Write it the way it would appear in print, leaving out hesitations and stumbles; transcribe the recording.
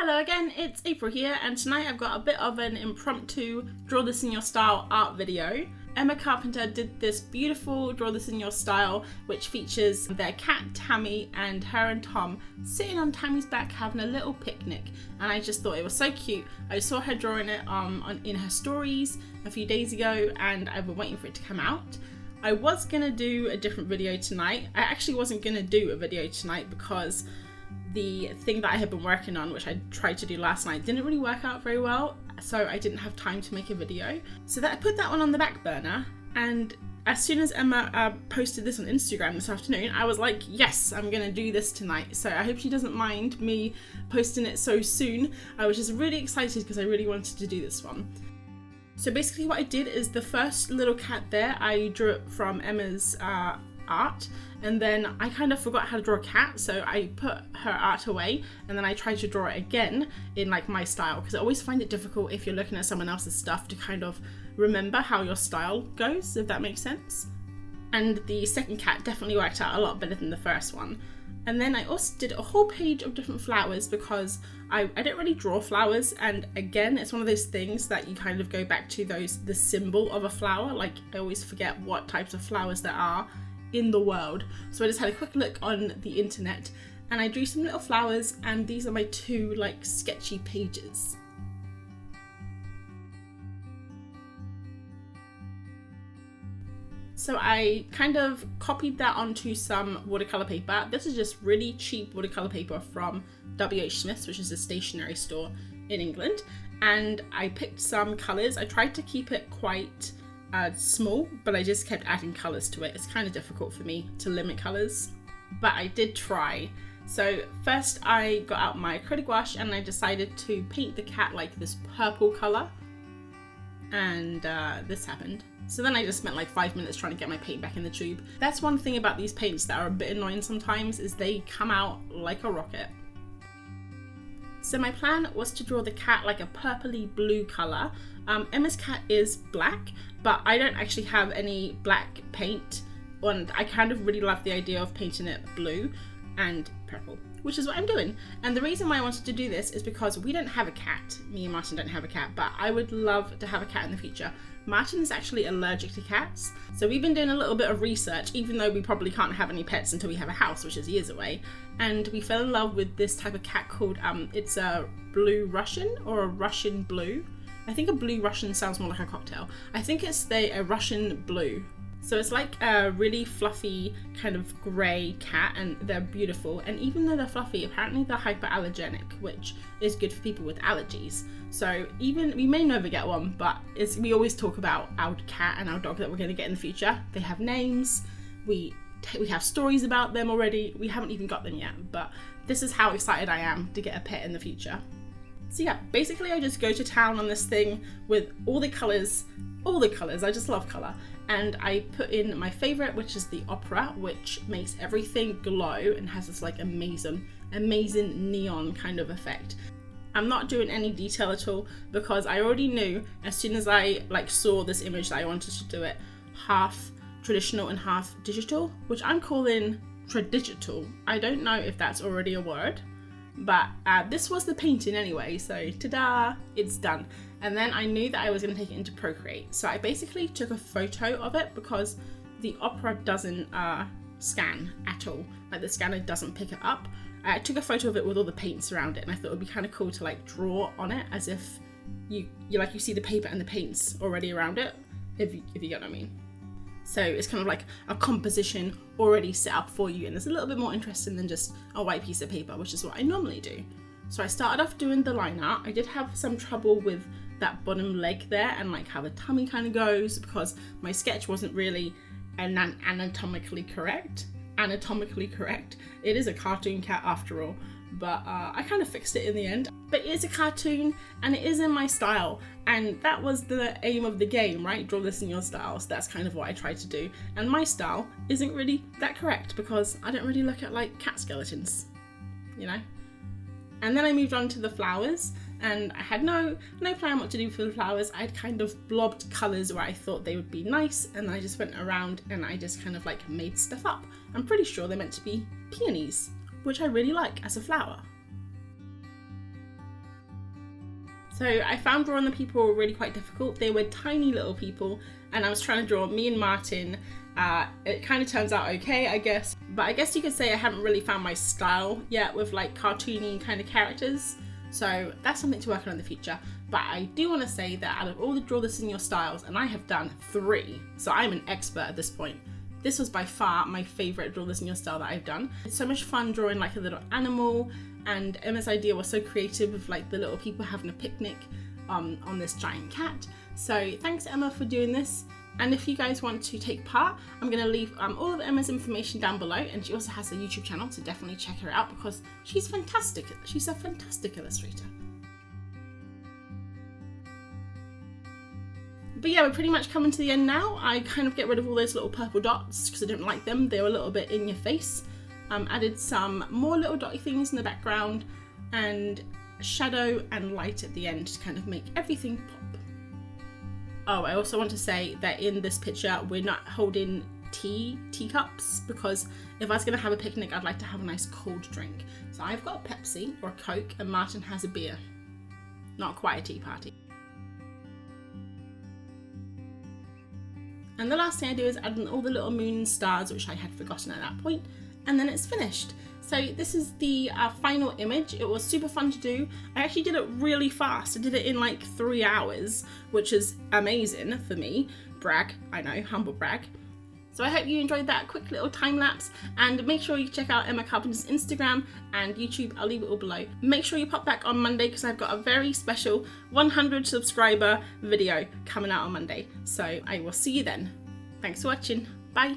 Hello again, it's April here, and tonight I've got a bit of an impromptu draw this in your style art video. Emma Carpenter did this beautiful draw this in your style which features their cat Tammy and her and Tom sitting on Tammy's back having a little picnic, and I just thought it was so cute. I saw her drawing it in her stories a few days ago and I've been waiting for it to come out. I was gonna do a different video tonight. I actually wasn't gonna do a video tonight because the thing that I had been working on, which I tried to do last night, didn't really work out very well, so I didn't have time to make a video. So that I put that one on the back burner, and as soon as Emma posted this on Instagram this afternoon, I was like, yes, I'm gonna do this tonight. So I hope she doesn't mind me posting it so soon. I was just really excited because I really wanted to do this one. So basically what I did is the first little cat there, I drew it from Emma's art, and then I kind of forgot how to draw a cat, so I put her art away and then I tried to draw it again in like my style, because I always find it difficult if you're looking at someone else's stuff to kind of remember how your style goes, if that makes sense. And the second cat definitely worked out a lot better than the first one. And then I also did a whole page of different flowers because I don't really draw flowers, and again it's one of those things that you kind of go back to the symbol of a flower. Like I always forget what types of flowers there are in the world, so I just had a quick look on the internet and I drew some little flowers, and these are my two like sketchy pages. So I kind of copied that onto some watercolor paper. This is just really cheap watercolor paper from W.H. Smith's, which is a stationery store in England, and I picked some colors. I tried to keep it quite small, but I just kept adding colors to it. It's kind of difficult for me to limit colors, but I did try. So first I got out my Acryla Gouache and I decided to paint the cat like this purple color, and this happened. So then I just spent like 5 minutes trying to get my paint back in the tube. That's one thing about these paints that are a bit annoying sometimes, is they come out like a rocket. So my plan was to draw the cat like a purpley blue colour. Emma's cat is black, but I don't actually have any black paint, and I kind of really love the idea of painting it blue and purple, which is what I'm doing. And the reason why I wanted to do this is because we don't have a cat. Me and Martin don't have a cat, but I would love to have a cat in the future. Martin is actually allergic to cats, so we've been doing a little bit of research, even though we probably can't have any pets until we have a house, which is years away, and we fell in love with this type of cat called, it's a blue Russian, or a Russian blue. I think a blue Russian sounds more like a cocktail. I think it's a Russian blue. So it's like a really fluffy kind of grey cat, and they're beautiful. And even though they're fluffy, apparently they're hyperallergenic, which is good for people with allergies. So even, we may never get one, but we always talk about our cat and our dog that we're going to get in the future. They have names, we have stories about them already. We haven't even got them yet, but this is how excited I am to get a pet in the future. So yeah, basically I just go to town on this thing with all the colours, I just love colour. And I put in my favourite, which is the opera, which makes everything glow and has this like amazing neon kind of effect. I'm not doing any detail at all because I already knew as soon as I saw this image that I wanted to do it half traditional and half digital, which I'm calling Tradigital. I don't know if that's already a word, but this was the painting anyway, so ta-da, it's done. And then I knew that I was going to take it into Procreate, so I basically took a photo of it because the opera doesn't scan at all, like the scanner doesn't pick it up. I took a photo of it with all the paints around it, and I thought it would be kind of cool to like draw on it as if you see the paper and the paints already around it, if you get what I mean. So it's kind of like a composition already set up for you, and it's a little bit more interesting than just a white piece of paper, which is what I normally do. So I started off doing the line art. I did have some trouble with that bottom leg there and like how the tummy kind of goes, because my sketch wasn't really anatomically correct. It is a cartoon cat after all, but I kind of fixed it in the end. But it is a cartoon and it is in my style, and that was the aim of the game, right? Draw this in your style. So that's kind of what I tried to do, and my style isn't really that correct because I don't really look at like cat skeletons, you know. And then I moved on to the flowers, and I had no plan what to do for the flowers. I'd kind of blobbed colours where I thought they would be nice, and I just went around and I just kind of like made stuff up. I'm pretty sure they're meant to be peonies, which I really like as a flower. So I found drawing the people were really quite difficult. They were tiny little people and I was trying to draw me and Martin. It kind of turns out okay, I guess. But I guess you could say I haven't really found my style yet with like cartoony kind of characters. So that's something to work on in the future. But I do want to say that out of all the draw this in your styles, and I have done 3, so I'm an expert at this point. This was by far my favourite draw this in your style that I've done. It's so much fun drawing like a little animal, and Emma's idea was so creative with like the little people having a picnic on this giant cat. So thanks Emma for doing this. And if you guys want to take part, I'm going to leave all of Emma's information down below, and she also has a YouTube channel, so definitely check her out because she's fantastic. She's a fantastic illustrator. But yeah, we're pretty much coming to the end now. I kind of get rid of all those little purple dots because I didn't like them. They were a little bit in your face. Added some more little dotty things in the background and shadow and light at the end to kind of make everything pop. Oh, I also want to say that in this picture, we're not holding teacups because if I was going to have a picnic, I'd like to have a nice cold drink. So I've got a Pepsi or a Coke and Martin has a beer. Not quite a tea party. And the last thing I do is add in all the little moon and stars, which I had forgotten at that point, and then it's finished. So this is the final image. It was super fun to do. I actually did it really fast. I did it in like 3 hours, which is amazing for me. Brag, I know, humble brag. So I hope you enjoyed that quick little time lapse, and make sure you check out Emma Carpenter's Instagram and YouTube. I'll leave it all below. Make sure you pop back on Monday because I've got a very special 100 subscriber video coming out on Monday. So I will see you then. Thanks for watching. Bye.